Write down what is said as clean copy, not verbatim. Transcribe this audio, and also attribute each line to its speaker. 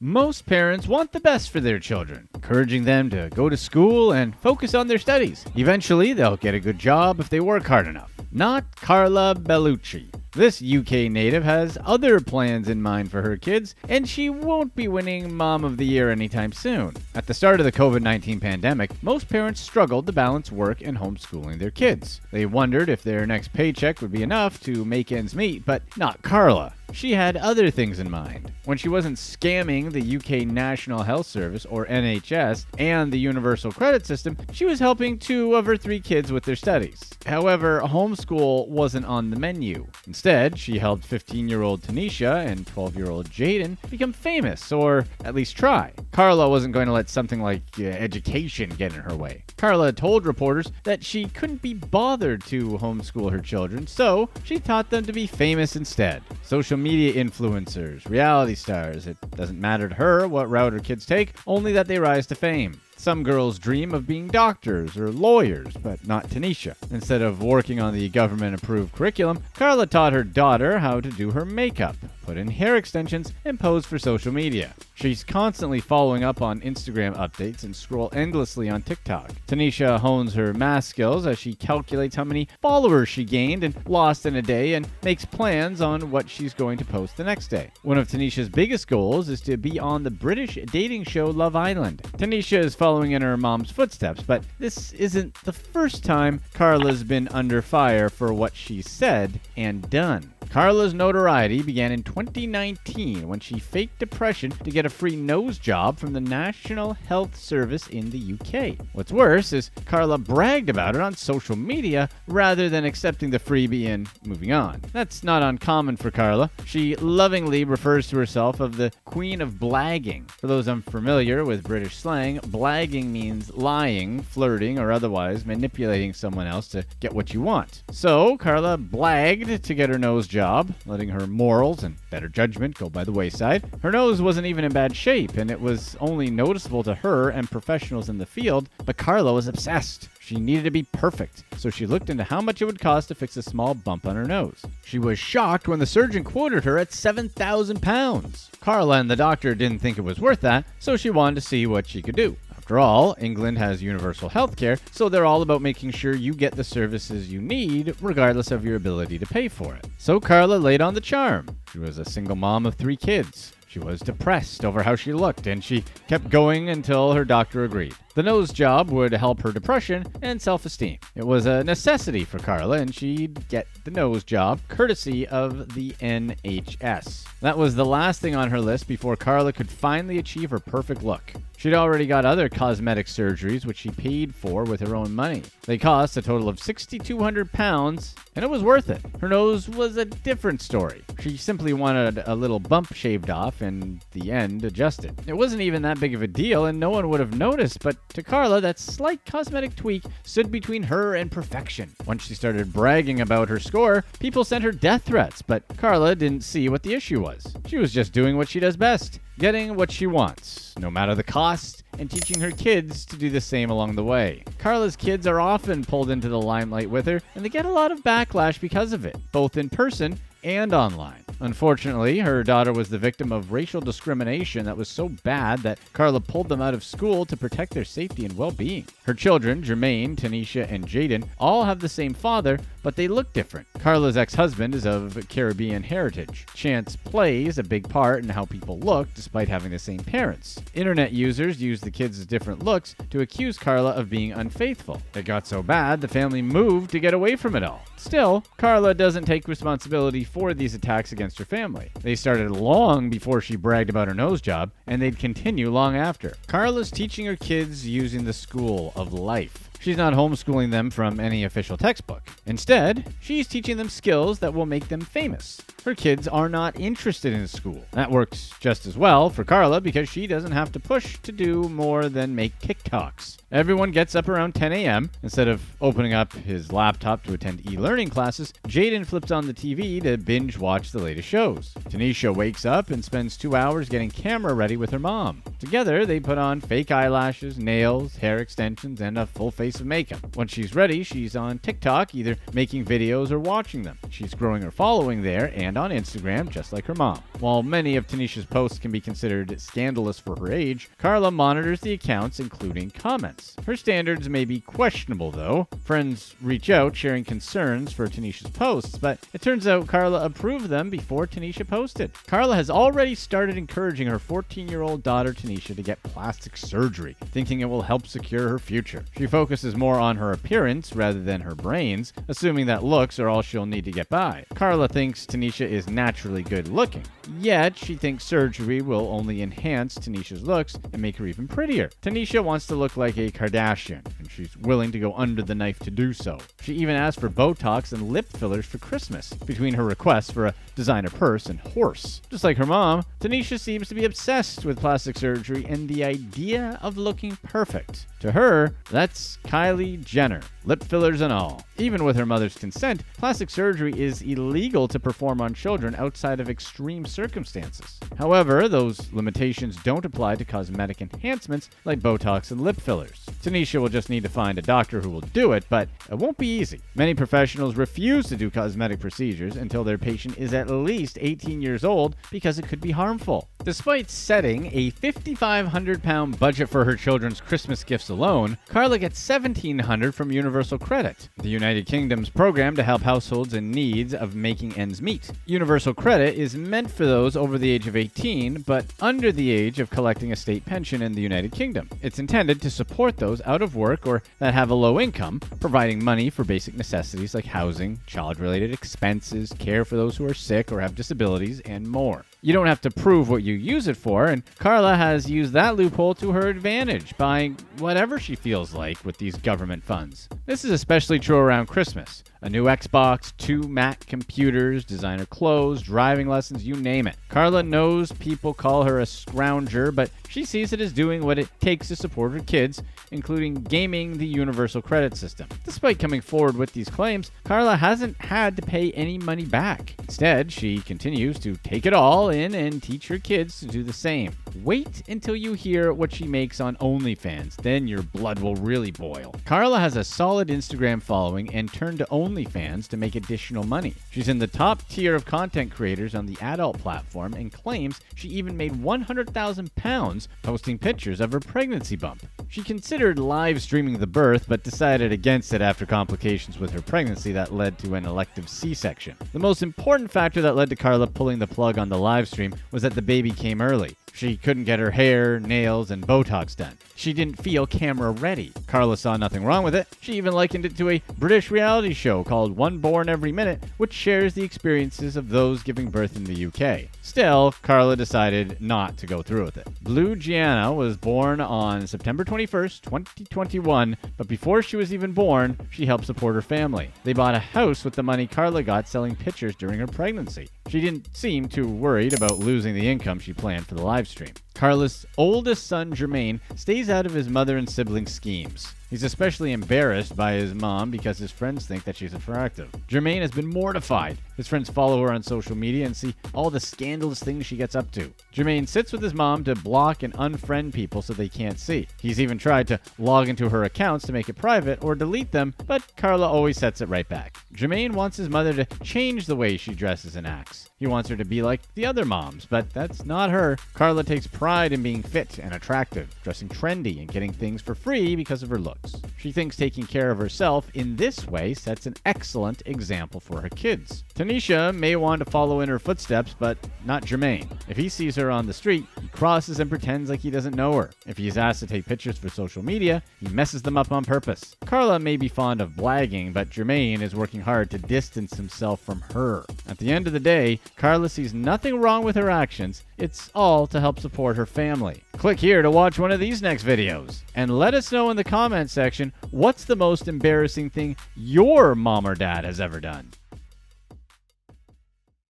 Speaker 1: Most parents want the best for their children, encouraging them to go to school and focus on their studies. Eventually, they'll get a good job if they work hard enough. Not Carla Bellucci. This UK native has other plans in mind for her kids, and she won't be winning Mom of the Year anytime soon. At the start of the COVID-19 pandemic, most parents struggled to balance work and homeschooling their kids. They wondered if their next paycheck would be enough to make ends meet, but not Carla. She had other things in mind. When she wasn't scamming the UK National Health Service, or NHS, and the Universal Credit System, she was helping 2 of her 3 kids with their studies. However, homeschool wasn't on the menu. Instead, she helped 15-year-old Tanisha and 12-year-old Jaden become famous, or at least try. Carla wasn't going to let something like education get in her way. Carla told reporters that she couldn't be bothered to homeschool her children, so she taught them to be famous instead. Social media influencers, reality stars, it doesn't matter to her what route her kids take, only that they rise to fame. Some girls dream of being doctors or lawyers, but not Tanisha. Instead of working on the government-approved curriculum, Carla taught her daughter how to do her makeup, put in hair extensions, and pose for social media. She's constantly following up on Instagram updates and scroll endlessly on TikTok. Tanisha hones her math skills as she calculates how many followers she gained and lost in a day and makes plans on what she's going to post the next day. One of Tanisha's biggest goals is to be on the British dating show Love Island. Tanisha is following in her mom's footsteps, but this isn't the first time Carla's been under fire for what she said and done. Carla's notoriety began in 2019 when she faked depression to get a free nose job from the National Health Service in the UK. What's worse is Carla bragged about it on social media rather than accepting the freebie and moving on. That's not uncommon for Carla. She lovingly refers to herself as the Queen of Blagging. For those unfamiliar with British slang, blagging means lying, flirting, or otherwise manipulating someone else to get what you want. So Carla blagged to get her nose job, letting her morals and better judgment go by the wayside. Her nose wasn't even in bad shape, and it was only noticeable to her and professionals in the field, but Carla was obsessed. She needed to be perfect, so she looked into how much it would cost to fix a small bump on her nose. She was shocked when the surgeon quoted her at £7,000. Carla and the doctor didn't think it was worth that, so she wanted to see what she could do. After all, England has universal health care, so they're all about making sure you get the services you need, regardless of your ability to pay for it. So Carla laid on the charm. She was a single mom of 3 kids. She was depressed over how she looked, and she kept going until her doctor agreed. The nose job would help her depression and self-esteem. It was a necessity for Carla, and she'd get the nose job courtesy of the NHS. That was the last thing on her list before Carla could finally achieve her perfect look. She'd already got other cosmetic surgeries, which she paid for with her own money. They cost a total of £6,200, and it was worth it. Her nose was a different story. She simply wanted a little bump shaved off and the end adjusted. It wasn't even that big of a deal, and no one would have noticed, but to Carla, that slight cosmetic tweak stood between her and perfection. Once she started bragging about her score, people sent her death threats, but Carla didn't see what the issue was. She was just doing what she does best. Getting what she wants, no matter the cost, and teaching her kids to do the same along the way. Carla's kids are often pulled into the limelight with her, and they get a lot of backlash because of it, both in person and online. Unfortunately, her daughter was the victim of racial discrimination that was so bad that Carla pulled them out of school to protect their safety and well-being. Her children, Jermaine, Tanisha, and Jaden, all have the same father, but they look different. Carla's ex-husband is of Caribbean heritage. Chance plays a big part in how people look despite having the same parents. Internet users use the kids' different looks to accuse Carla of being unfaithful. It got so bad, the family moved to get away from it all. Still, Carla doesn't take responsibility for these attacks against her family. They started long before she bragged about her nose job, and they'd continue long after. Carla's teaching her kids using the school of life. She's not homeschooling them from any official textbook. Instead, she's teaching them skills that will make them famous. Her kids are not interested in school. That works just as well for Carla because she doesn't have to push to do more than make TikToks. Everyone gets up around 10 a.m. Instead of opening up his laptop to attend e-learning classes, Jaden flips on the TV to binge watch the latest shows. Tanisha wakes up and spends 2 hours getting camera ready with her mom. Together, they put on fake eyelashes, nails, hair extensions, and a full face face of makeup. Once she's ready, she's on TikTok, either making videos or watching them. She's growing her following there and on Instagram, just like her mom. While many of Tanisha's posts can be considered scandalous for her age, Carla monitors the accounts, including comments. Her standards may be questionable, though. Friends reach out sharing concerns for Tanisha's posts, but it turns out Carla approved them before Tanisha posted. Carla has already started encouraging her 14-year-old daughter Tanisha to get plastic surgery, thinking it will help secure her future. She focuses more on her appearance rather than her brains, assuming that looks are all she'll need to get by. Carla thinks Tanisha is naturally good looking, yet she thinks surgery will only enhance Tanisha's looks and make her even prettier. Tanisha wants to look like a Kardashian, and she's willing to go under the knife to do so. She even asked for Botox and lip fillers for Christmas, between her requests for a designer purse and horse. Just like her mom, Tanisha seems to be obsessed with plastic surgery and the idea of looking perfect. To her, that's Kylie Jenner, lip fillers and all. Even with her mother's consent, plastic surgery is illegal to perform on children outside of extreme circumstances. However, those limitations don't apply to cosmetic enhancements like Botox and lip fillers. Tanisha will just need to find a doctor who will do it, but it won't be easy. Many professionals refuse to do cosmetic procedures until their patient is at least 18 years old because it could be harmful. Despite setting a 5,500-pound budget for her children's Christmas gifts alone, Carla gets $1,700 from Universal Credit, the United Kingdom's program to help households in need of making ends meet. Universal Credit is meant for those over the age of 18, but under the age of collecting a state pension in the United Kingdom. It's intended to support those out of work or that have a low income, providing money for basic necessities like housing, child-related expenses, care for those who are sick or have disabilities, and more. You don't have to prove what you use it for, and Carla has used that loophole to her advantage, buying whatever she feels like with these government funds. This is especially true around Christmas. A new Xbox, 2 Mac computers, designer clothes, driving lessons, you name it. Carla knows people call her a scrounger, but she sees it as doing what it takes to support her kids, including gaming the Universal Credit system. Despite coming forward with these claims, Carla hasn't had to pay any money back. Instead, she continues to take it all in and teach her kids to do the same. Wait until you hear what she makes on OnlyFans, then your blood will really boil. Carla has a solid Instagram following and turned to OnlyFans to make additional money. She's in the top tier of content creators on the adult platform and claims she even made £100,000 posting pictures of her pregnancy bump. She considered live streaming the birth, but decided against it after complications with her pregnancy that led to an elective C-section. The most important factor that led to Carla pulling the plug on the live stream was that the baby came early. She couldn't get her hair, nails, and Botox done. She didn't feel camera ready. Carla saw nothing wrong with it. She even likened it to a British reality show called One Born Every Minute, which shares the experiences of those giving birth in the UK. Still, Carla decided not to go through with it. Blue Gianna was born on September 21st, 2021, but before she was even born, she helped support her family. They bought a house with the money Carla got selling pictures during her pregnancy. She didn't seem too worried about losing the income she planned for the live stream. Carla's oldest son, Jermaine, stays out of his mother and sibling schemes. He's especially embarrassed by his mom because his friends think that she's attractive. Jermaine has been mortified. His friends follow her on social media and see all the scandalous things she gets up to. Jermaine sits with his mom to block and unfriend people so they can't see. He's even tried to log into her accounts to make it private or delete them, but Carla always sets it right back. Jermaine wants his mother to change the way she dresses and acts. He wants her to be like the other moms, but that's not her. Carla takes pride in being fit and attractive, dressing trendy and getting things for free because of her looks. She thinks taking care of herself in this way sets an excellent example for her kids. Tanisha may want to follow in her footsteps, but not Jermaine. If he sees her on the street, he crosses and pretends like he doesn't know her. If he is asked to take pictures for social media, he messes them up on purpose. Carla may be fond of blagging, but Jermaine is working hard to distance himself from her. At the end of the day, Carla sees nothing wrong with her actions. It's all to help support her family. Click here to watch one of these next videos. And let us know in the comment section what's the most embarrassing thing your mom or dad has ever done.